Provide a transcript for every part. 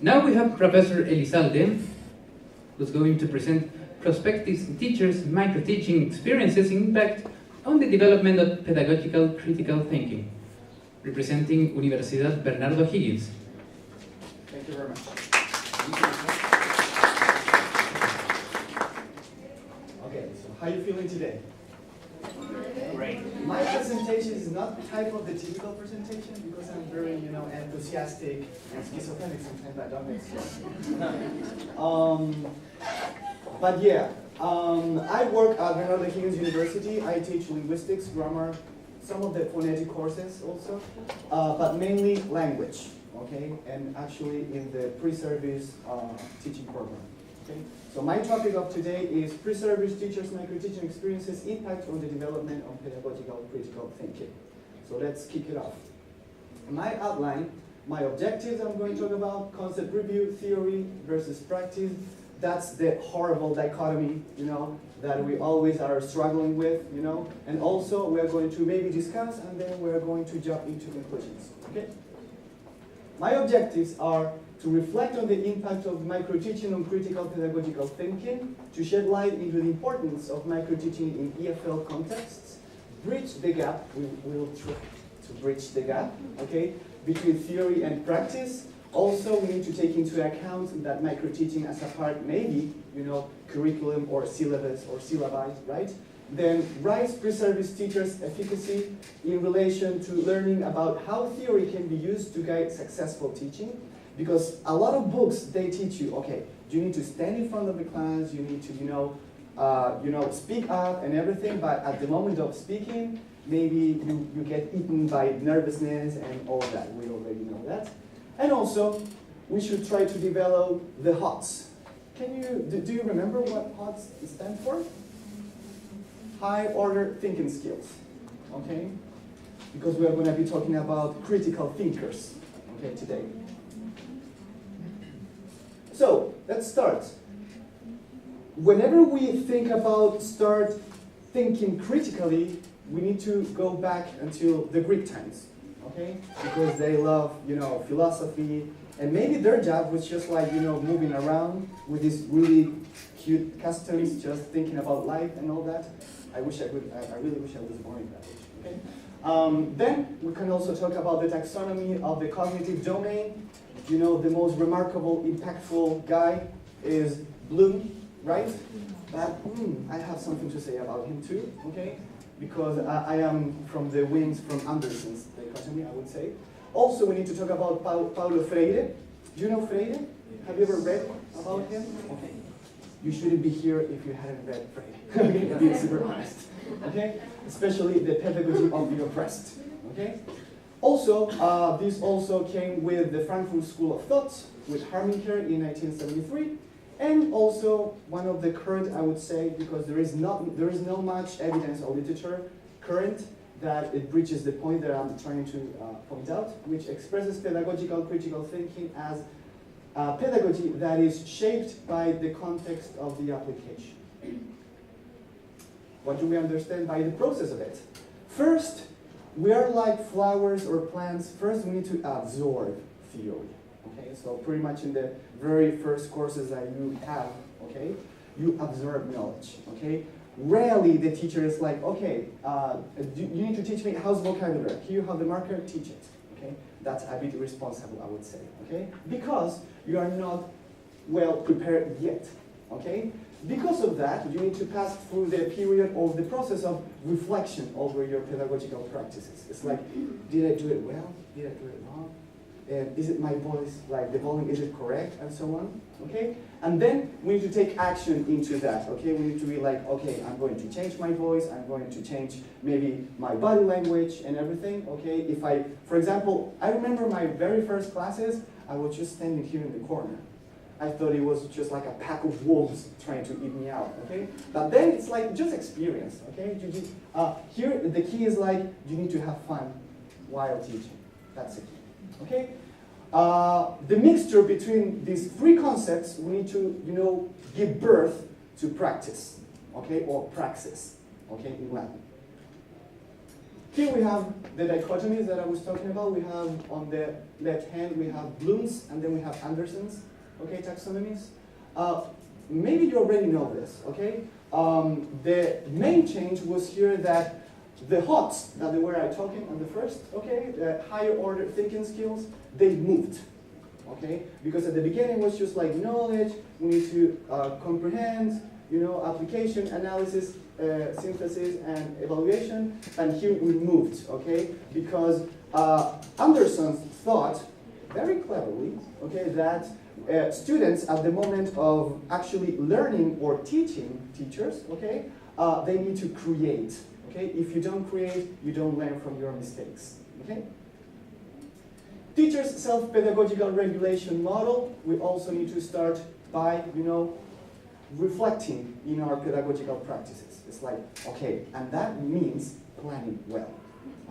Now we have Professor Elizalde, who's going to present Prospective Teachers' Microteaching Experiences Impact on the Development of Pedagogical Critical Thinking, representing Universidad Bernardo Higgins. Thank you very much. Okay, so how are you feeling today? Great. My presentation is not the type of the typical presentation because I'm very, enthusiastic and schizophrenic sometimes. I don't make sense. But yeah, I work at Bernardo Higgins University. I teach linguistics, grammar, some of the phonetic courses also, but mainly language. Okay, and actually in the pre-service teaching program. Okay, so my topic of today is pre-service teachers' microteaching experiences impact on the development of pedagogical critical thinking. So let's kick it off. My outline, my objectives I'm going to talk about, concept review, theory versus practice. That's the horrible dichotomy, that we always are struggling with, And also we're going to maybe discuss and then we're going to jump into conclusions. Okay. My objectives are to reflect on the impact of microteaching on critical pedagogical thinking, to shed light into the importance of microteaching in EFL contexts, bridge the gap, we will try to bridge the gap, okay, between theory and practice. Also, we need to take into account that microteaching as a part, maybe, curriculum or syllabus or syllabi, right? Then rise pre-service teachers' efficacy in relation to learning about how theory can be used to guide successful teaching. Because a lot of books, they teach you, okay, you need to stand in front of the class, you need to, speak up and everything, but at the moment of speaking, maybe you get eaten by nervousness and all that. We already know that. And also, we should try to develop the HOTS. Do you remember what HOTS stand for? High order thinking skills, okay? Because we are going to be talking about critical thinkers, okay, today. So, let's start. Whenever we think about start thinking critically, we need to go back until the Greek times, okay? Because they love, philosophy, and maybe their job was just like, moving around with these really cute customs, just thinking about life and all that. I really wish I was born in that age, okay? Then we can also talk about the taxonomy of the cognitive domain. The most remarkable, impactful guy is Bloom, right? But I have something to say about him too, okay? Because I am from the wings from Anderson's dichotomy, I would say. Also, we need to talk about Paulo Freire. Do you know Freire? Have you ever read about him? Okay. You shouldn't be here if you hadn't read Freire. Okay, being super honest. Okay? Especially the pedagogy of the oppressed. Okay? Also, this also came with the Frankfurt School of Thought with Harminker in 1973, and also one of the current, I would say, because there is no much evidence or literature current that it breaches the point that I'm trying to point out, which expresses pedagogical critical thinking as pedagogy that is shaped by the context of the application. What do we understand by the process of it? First, we are like flowers or plants. First, we need to absorb theory. Okay, so pretty much in the very first courses that you have, okay, you absorb knowledge. Okay, rarely the teacher is like, okay, you need to teach me how's vocabulary. Here you have the marker, teach it. Okay, that's a bit irresponsible, I would say. Okay, because you are not well prepared yet. Okay. Because of that, you need to pass through the period of the process of reflection over your pedagogical practices. It's like, did I do it well? Did I do it wrong? Is it my voice, like the volume, is it correct? And so on, okay? And then we need to take action into that, okay? We need to be like, okay, I'm going to change my voice, I'm going to change maybe my body language and everything, okay? For example, I remember my very first classes, I was just standing here in the corner. I thought it was just like a pack of wolves trying to eat me out, okay? But then it's like just experience, okay? Here, the key is like, you need to have fun while teaching. That's the key, okay? The mixture between these three concepts, we need to, give birth to practice, okay? Or praxis, okay, in Latin. Here we have the dichotomies that I was talking about. We have on the left hand, we have Bloom's, and then we have Anderson's, okay, taxonomies. Maybe you already know this, okay? The main change was here that the HOTS, that they were talking on the first, okay, the higher order thinking skills, they moved, okay? Because at the beginning it was just like knowledge, we need to comprehend, you know, application, analysis, synthesis, and evaluation, and here we moved, okay? Because Anderson thought, very cleverly, okay, that students at the moment of actually learning or teaching teachers, okay, they need to create, okay? If you don't create, you don't learn from your mistakes, okay? Teachers' self-pedagogical regulation model, we also need to start by, you know, reflecting in our pedagogical practices. It's like, okay, and that means planning well,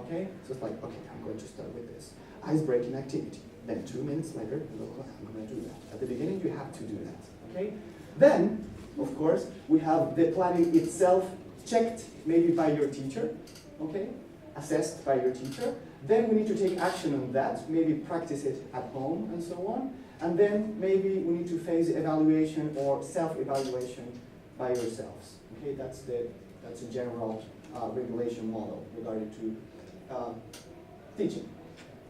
okay? So it's like, okay, I'm going to start with this ice-breaking activity. Then 2 minutes later, I'm going to do that. At the beginning, you have to do that, okay? Then, of course, we have the planning itself checked maybe by your teacher, okay? Assessed by your teacher. Then we need to take action on that, maybe practice it at home and so on. And then maybe we need to face evaluation or self-evaluation by yourselves. Okay, that's a general regulation model regarding to teaching.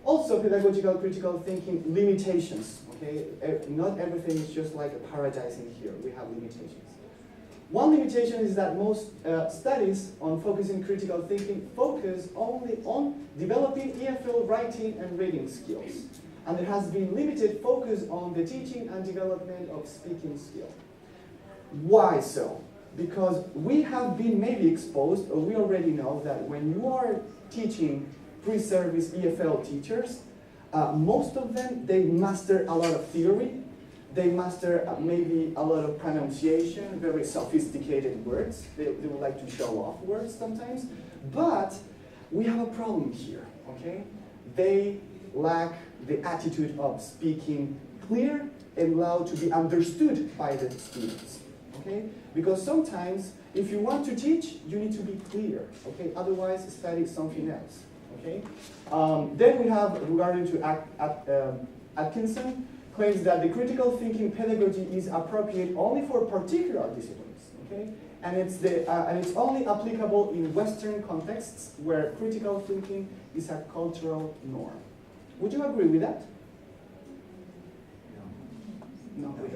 Also, pedagogical critical thinking limitations. Okay, not everything is just like a paradise in here. We have limitations. One limitation is that most studies on focusing critical thinking focus only on developing EFL writing and reading skills. And there has been limited focus on the teaching and development of speaking skill. Why so? Because we have been maybe exposed, or we already know that when you are teaching pre-service EFL teachers, most of them, they master a lot of theory, they master maybe a lot of pronunciation, very sophisticated words, they would like to show off words sometimes, but we have a problem here, okay? They lack the attitude of speaking clear and loud to be understood by the students, okay? Because sometimes, if you want to teach, you need to be clear, okay? Otherwise, study something else, okay? Then we have, regarding to Atkinson, claims that the critical thinking pedagogy is appropriate only for particular disciplines, okay? And it's only applicable in Western contexts where critical thinking is a cultural norm. Would you agree with that? No. Not really.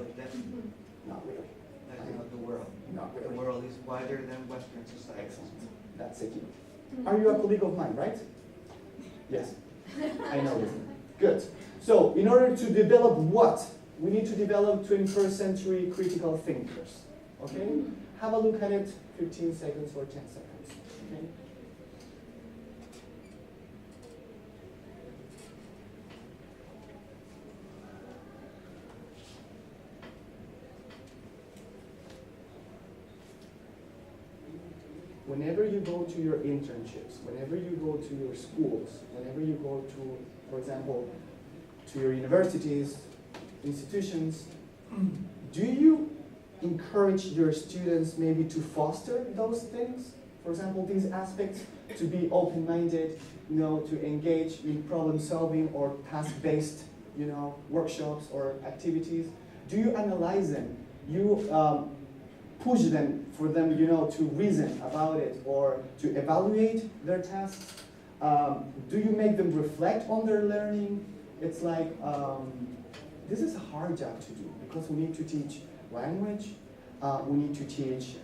Not really. That's not the world. Not really. The world is wider than Western society. Excellent. That's the key. Are you a colleague of mine, right? Yes. I know this. Good. So, in order to develop what? We need to develop 21st century critical thinkers. Okay? Have a look at it, 15 seconds or 10 seconds. Okay? Whenever you go to your internships, whenever you go to your schools, whenever you go to, for example, to your universities, institutions, do you encourage your students maybe to foster those things? For example, these aspects, to be open-minded, you know, to engage in problem-solving or task-based, you know, workshops or activities. Do you analyze them? You push them for them, you know, to reason about it or to evaluate their tasks? Do you make them reflect on their learning? It's like, this is a hard job to do because we need to teach language, we need to teach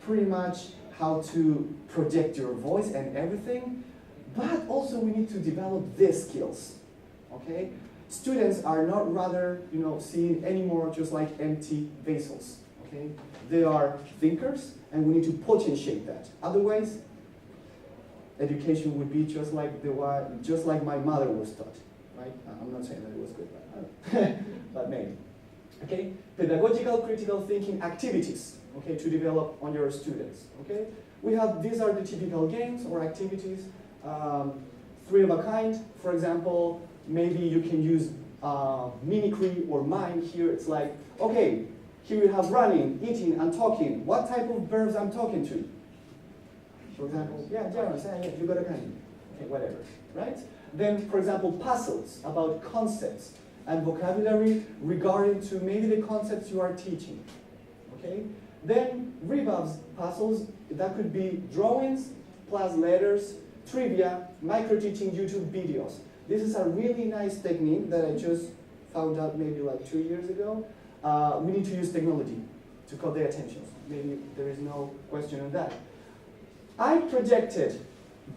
pretty much how to project your voice and everything, but also we need to develop these skills, okay? Students are not rather, you know, seen anymore just like empty vessels, okay? They are thinkers, and we need to potentiate that. Otherwise, education would be just like my mother was taught, right? I'm not saying that it was good, but maybe. Okay, pedagogical critical thinking activities, okay, to develop on your students, okay? These are the typical games or activities, 3 of a kind. For example, maybe you can use mimicry or mime here. It's like, okay, here we have running, eating, and talking. What type of verbs I'm talking to? For example, yeah, Jaron, say it, you got a kind. Okay, whatever, right? Then, for example, puzzles about concepts and vocabulary regarding to maybe the concepts you are teaching, okay? Then, rebus puzzles, that could be drawings plus letters, trivia, micro-teaching YouTube videos. This is a really nice technique that I just found out maybe like 2 years ago. We need to use technology to cut their attention. Maybe there is no question on that. I projected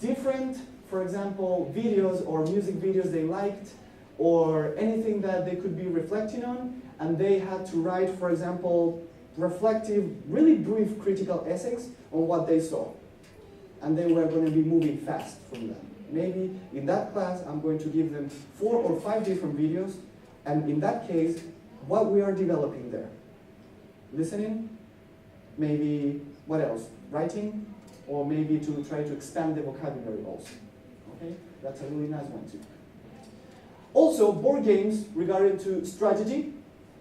different, for example, videos or music videos they liked, or anything that they could be reflecting on, and they had to write, for example, reflective, really brief critical essays on what they saw. And then we're going to be moving fast from that. Maybe in that class, I'm going to give them 4 or 5 different videos, and in that case, what we are developing there. Listening, maybe, what else? Writing, or maybe to try to expand the vocabulary also. Okay, that's a really nice one too. Also, board games regarding to strategy,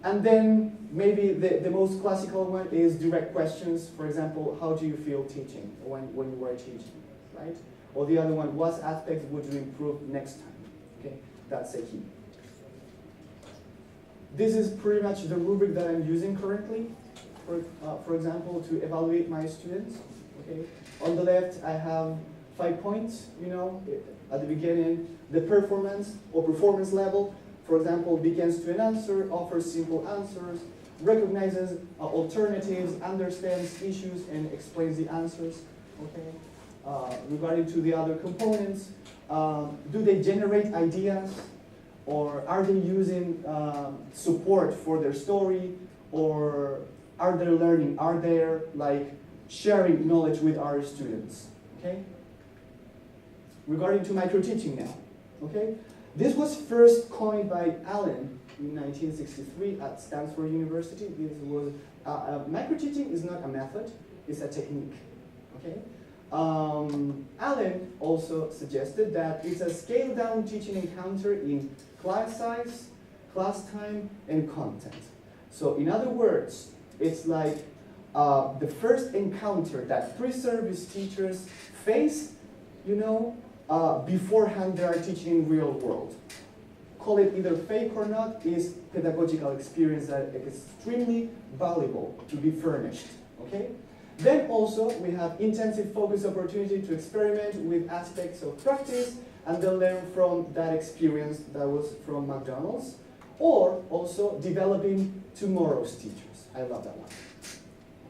and then maybe the most classical one is direct questions. For example, how do you feel teaching when you were teaching, right? Or the other one, what aspects would you improve next time? Okay, that's a key. This is pretty much the rubric that I'm using currently, for example, to evaluate my students. Okay, on the left I have 5 points. You know, at the beginning, the performance or performance level. For example, begins to an answer, offers simple answers, recognizes alternatives, understands issues, and explains the answers. Okay. Regarding to the other components, do they generate ideas, or are they using support for their story, or are they learning? Are they like sharing knowledge with our students? Okay. Regarding to micro-teaching now, okay. This was first coined by Allen in 1963 at Stanford University. This was micro-teaching is not a method; it's a technique. Okay. Allen also suggested that it's a scaled-down teaching encounter in class size, class time, and content. So in other words, it's like the first encounter that pre-service teachers face, you know, beforehand they are teaching in real world. Call it either fake or not, is pedagogical experience that is extremely valuable to be furnished, okay? Then also we have intensive focus opportunity to experiment with aspects of practice and then learn from that experience that was from McDonald's, or also developing tomorrow's teachers. I love that one.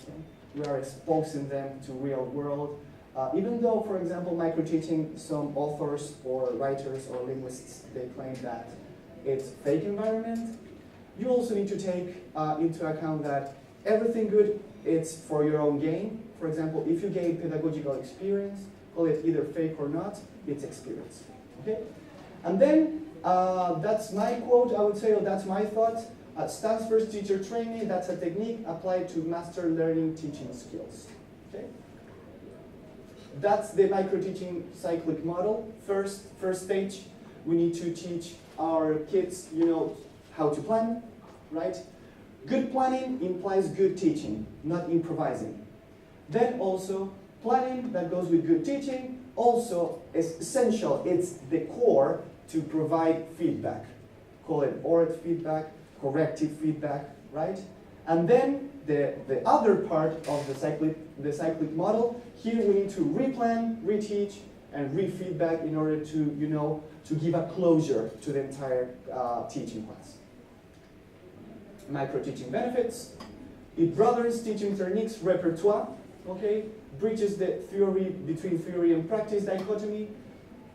Okay? We are exposing them to real world. Even though, for example, micro-teaching, some authors or writers or linguists, they claim that it's fake environment, you also need to take into account that everything good, it's for your own gain. For example, if you gain pedagogical experience, call it either fake or not, it's experience. Okay? And then, that's my quote, I would say, or that's my thought. Stanford's teacher training, that's a technique applied to master learning teaching skills. Okay? That's the micro-teaching cyclic model. First stage, we need to teach our kids, you know, how to plan, right? Good planning implies good teaching, not improvising. Then also, planning that goes with good teaching also is essential. It's the core to provide feedback. Call it oral feedback, corrective feedback, right? And then the other part of the cyclic model, here we need to replan, reteach, and re-feedback in order to, you know, to give a closure to the entire teaching class. Micro-teaching benefits. It broadens teaching techniques repertoire, okay? Bridges the theory between theory and practice dichotomy,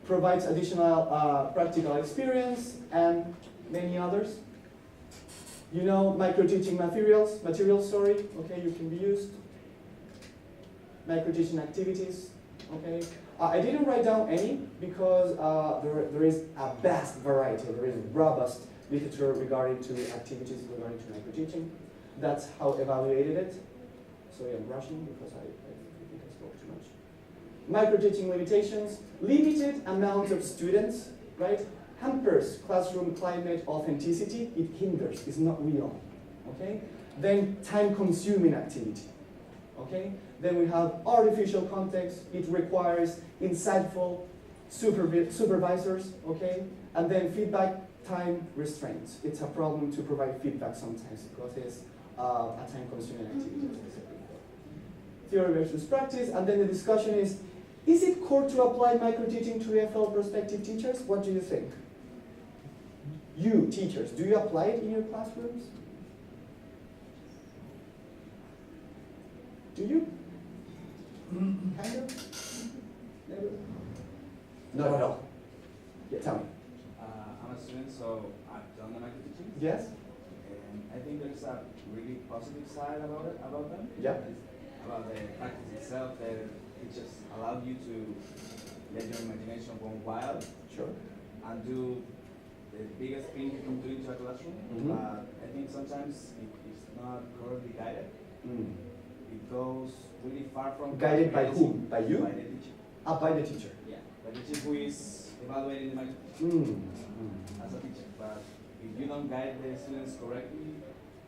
provides additional practical experience, and many others. You know, micro-teaching materials, okay, you can be used. Micro-teaching activities, okay. I didn't write down any because there is a vast variety, there is robust literature regarding to activities regarding to micro-teaching. That's how I evaluated it. Sorry, I'm rushing because I think I spoke too much. Micro-teaching limitations, limited amount of students, right? Hampers classroom climate authenticity, it hinders, it's not real, okay? Then time-consuming activity, okay? Then we have artificial context, it requires insightful supervisors, okay? And then feedback time restraints. It's a problem to provide feedback sometimes because it's a time-consuming activity, as I said before. Theory versus practice, and then the discussion is it core to apply microteaching to EFL prospective teachers? What do you think? You, teachers, do you apply it in your classrooms? Do you? Kind of? Never? Not at all. Yeah, tell me. I'm a student, so I've done the microteaching. Yes? And I think there's a really positive side about them. Yeah. About the practice itself, that it just allows you to let your imagination go wild. Sure. And do the biggest thing you can do into a classroom. But I think sometimes it's not correctly guided. It goes really far from Guided by whom? By you? By the teacher. By the teacher. Yeah, by the teacher who is evaluating the microteaching as a teacher. But if you don't guide the students correctly,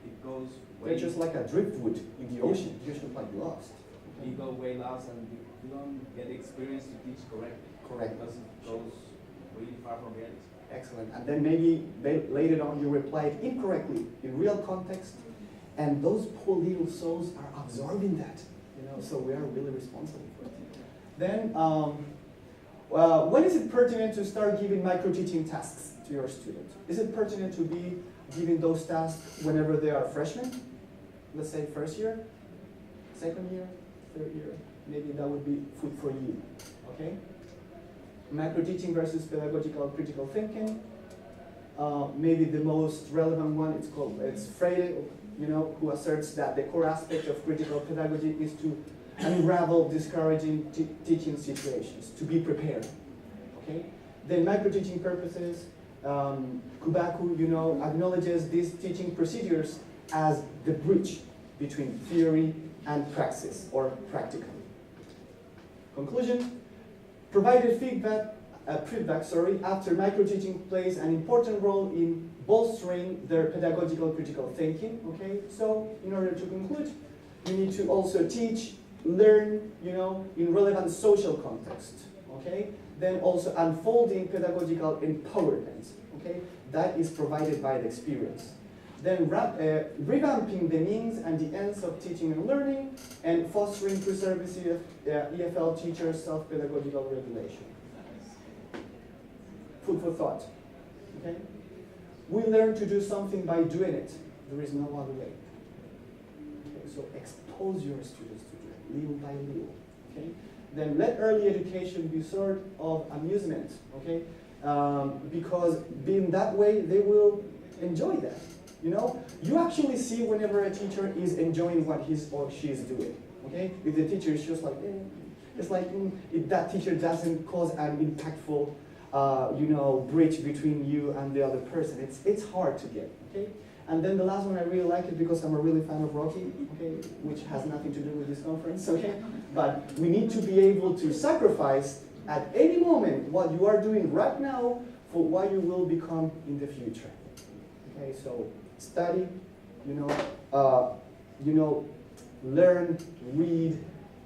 it goes way. They're just like a driftwood in the ocean. You're just like lost. You go way lost and you don't get the experience to teach correctly. Correct. Because it goes really far from reality. Excellent. And then maybe later on you replied incorrectly in real context, and those poor little souls are absorbing that. You know, so we are really responsible for it. Then, when is it pertinent to start giving micro-teaching tasks to your student? Is it pertinent to be giving those tasks whenever they are freshmen? Let's say first year, second year, third year. Maybe that would be food for you. Okay? Micro-teaching versus pedagogical critical thinking. Maybe the most relevant one, it's Freire, you know, who asserts that the core aspect of critical pedagogy is to unravel discouraging teaching situations, to be prepared. Okay? Then micro-teaching purposes, Kubaku, you know, acknowledges these teaching procedures as the bridge between theory and praxis, or practical. Conclusion, provided feedback after micro-teaching plays an important role in bolstering their pedagogical critical thinking, okay? So, in order to conclude, you need to also teach, learn, you know, in relevant social context, okay? Then also unfolding pedagogical empowerment, okay? That is provided by the experience. Then revamping the means and the ends of teaching and learning, and fostering preservative EFL teachers' self-pedagogical regulation. Food for thought, okay? We learn to do something by doing it. There is no other way. Okay, so expose your students to do it, little by little, okay? Then let early education be sort of amusement, okay? Because being that way, they will enjoy that. You know, you actually see whenever a teacher is enjoying what he or she is doing, okay? If the teacher is just like, it's like if that teacher doesn't cause an impactful, you know, bridge between you and the other person, it's hard to get, okay? And then the last one, I really like it because I'm a really fan of Rocky, okay, which has nothing to do with this conference, okay? But we need to be able to sacrifice at any moment what you are doing right now for what you will become in the future, okay? So study, you know, learn, read,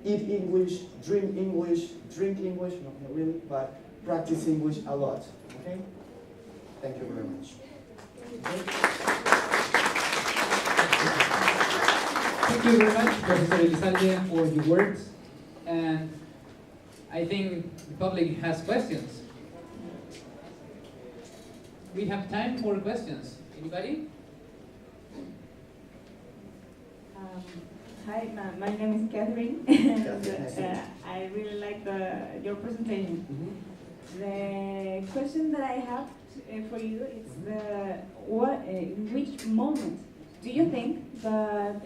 eat English, drink English, not really, but practice English a lot, okay? Thank you very much. Thank you very much, Professor Elizalde, for your words. And I think the public has questions. We have time for questions. Anybody? Hi, my name is Catherine, and I really like your presentation. The question that I have for you is in which moment do you think that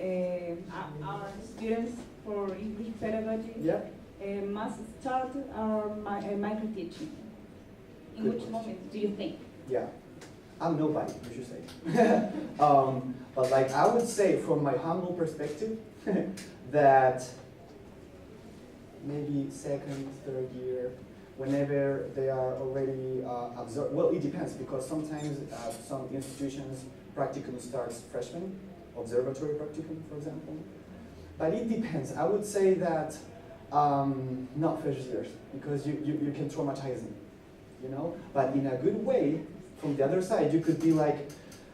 our students for English pedagogy must start our micro-teaching? In which moment do you think? Yeah, I'm nobody, you should say. But like I would say from my humble perspective that maybe second, third year, whenever they are already absorbed. Well, it depends because sometimes some institutions practicum starts freshman, observatory practicum, for example. But it depends. I would say that not first years because you can traumatize them. you know? But in a good way, from the other side, you could be like,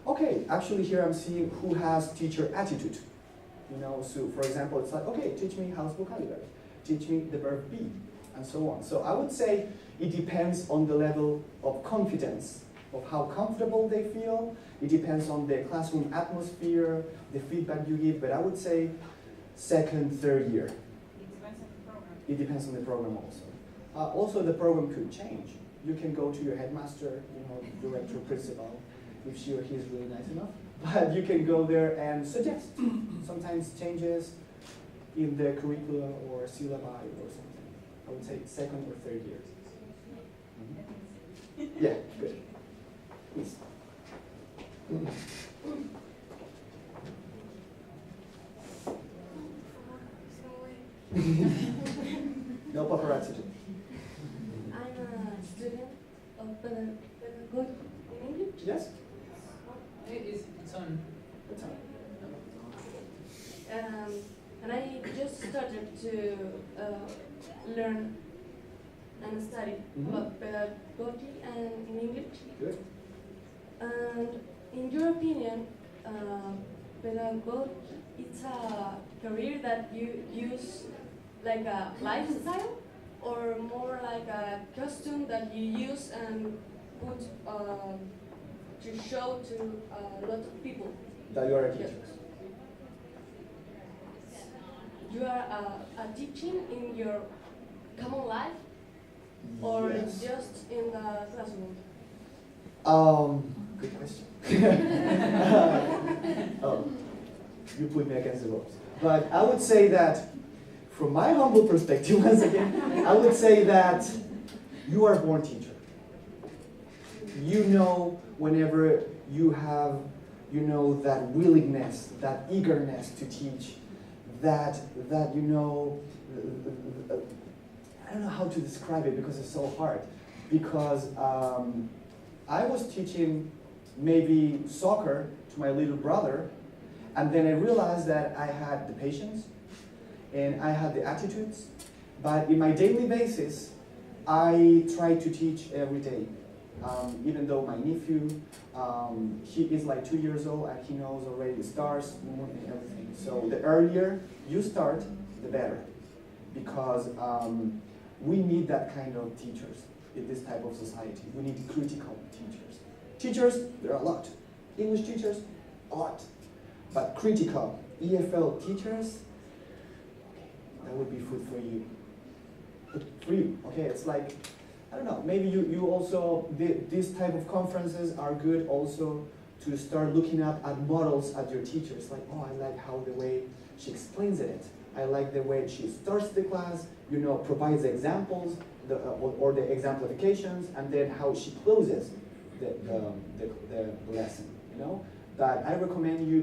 okay, actually here I'm seeing who has teacher attitude. You know, so for example, it's like, okay, teach me house vocabulary, teach me the verb be, and so on. So I would say it depends on the level of confidence, of how comfortable they feel. It depends on the classroom atmosphere, the feedback you give, but I would say second, third year. It depends on the program. It depends on the program also. Also, the program could change. You can go to your headmaster, you know, director, principal, if she or he is really nice enough. But you can go there and suggest sometimes changes in the curricula or syllabi or something. I would say second or third year. Mm-hmm. Yeah, good. Please. No paparazzi. I'm a student of pedagogy in English. Yes? It's on. That's all. And I just started to learn and study about pedagogy and in English. Good. And in your opinion, pedagogy, it's a career that you use like a lifestyle, or more like a costume that you use and put to show to a lot of people? That you are a teacher. You are a teaching in your common life, or Yes. just in the classroom? Good question. Oh, you put me against the ropes. But I would say that, from my humble perspective, once again, I would say that you are a born teacher. You know, whenever you have, you know, that willingness, that eagerness to teach, that you know, I don't know how to describe it because it's so hard. Because I was teaching maybe soccer to my little brother, and then I realized that I had the patience and I had the attitudes, but in my daily basis, I try to teach every day. Even though my nephew, he is like 2 years old and he knows already the stars, moon, and everything. So the earlier you start, the better, because we need that kind of teachers in this type of society. We need critical teachers. Teachers, there are a lot. English teachers, a lot. But critical EFL teachers, that would be food for you. For you, okay? It's like, I don't know, maybe you also, these type of conferences are good also to start looking up at models at your teachers. Like, oh, I like how the way she explains it. I like the way she starts the class, you know, provides examples, or the exemplifications, and then how she closes the lesson, you know? That I recommend you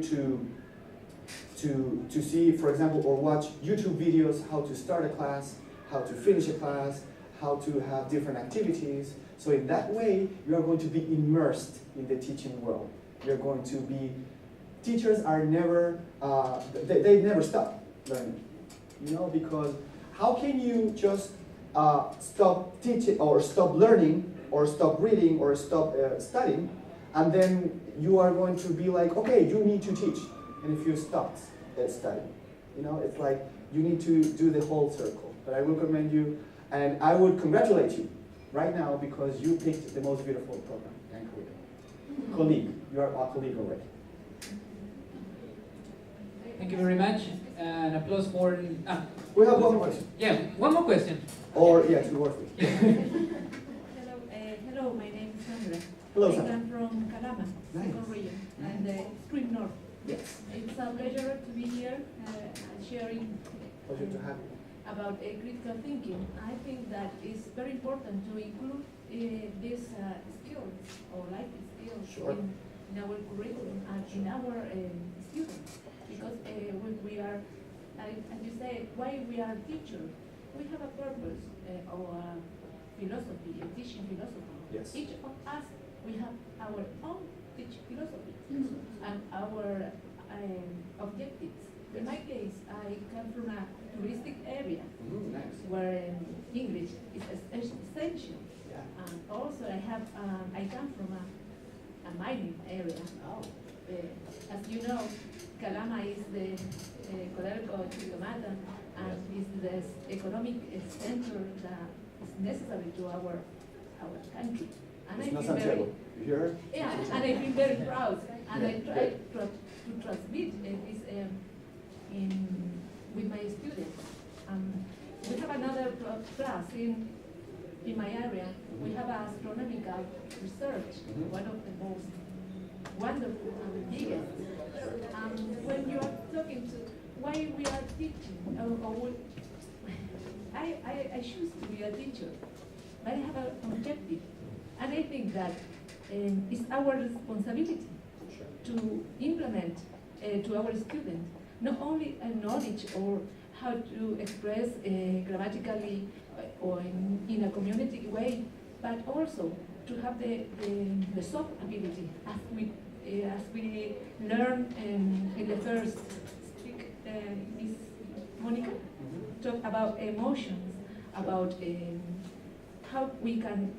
to see, for example, or watch YouTube videos, how to start a class, how to finish a class, how to have different activities. So in that way, you are going to be immersed in the teaching world. You're going to be, teachers are never, they never stop learning, you know, because how can you just stop teaching, or stop learning, or stop reading, or stop studying, and then you are going to be like, okay, you need to teach, and if you stop studying, you know, it's like you need to do the whole circle. But I will recommend you, and I would congratulate you right now because you picked the most beautiful program and curriculum. Colleague, you are a colleague already. Thank you very much. An applause for. We have one more question. Yeah, one more question. Or, yeah, 2 or 3. Hello, my name is Sandra. Hello, I Sandra. come from Calama, second region, and extreme north. Yes. It's a pleasure to be here sharing Pleasure to have you. about critical thinking. I think that it's very important to include these skills or life skills Sure. in our curriculum and in our students. Because when we are, as you say, why we are teachers, we have a purpose or a philosophy, a teaching philosophy. Yes. Each of us, we have our own teaching philosophy and our objectives. In my case, I come from a touristic area Nice. where English is essential. Yeah. And also I come from a mining area. Oh. As you know, Calama is the Codelco Chitomata and is the economic center that is necessary to our country. And It's I not feel very, Santiago. You hear her? yeah, and I feel very proud. And Yeah, I try to transmit this with my students. We have another class in my area. We have astronomical research, one of the most wonderful and biggest. When you are talking to why we are teaching, I choose to be a teacher, but I have an objective. And I think that it's our responsibility to implement to our students not only a knowledge or how to express grammatically or in a community way, but also to have the soft ability as we learn in the first speak, Miss Monica, talk about emotions, about how we can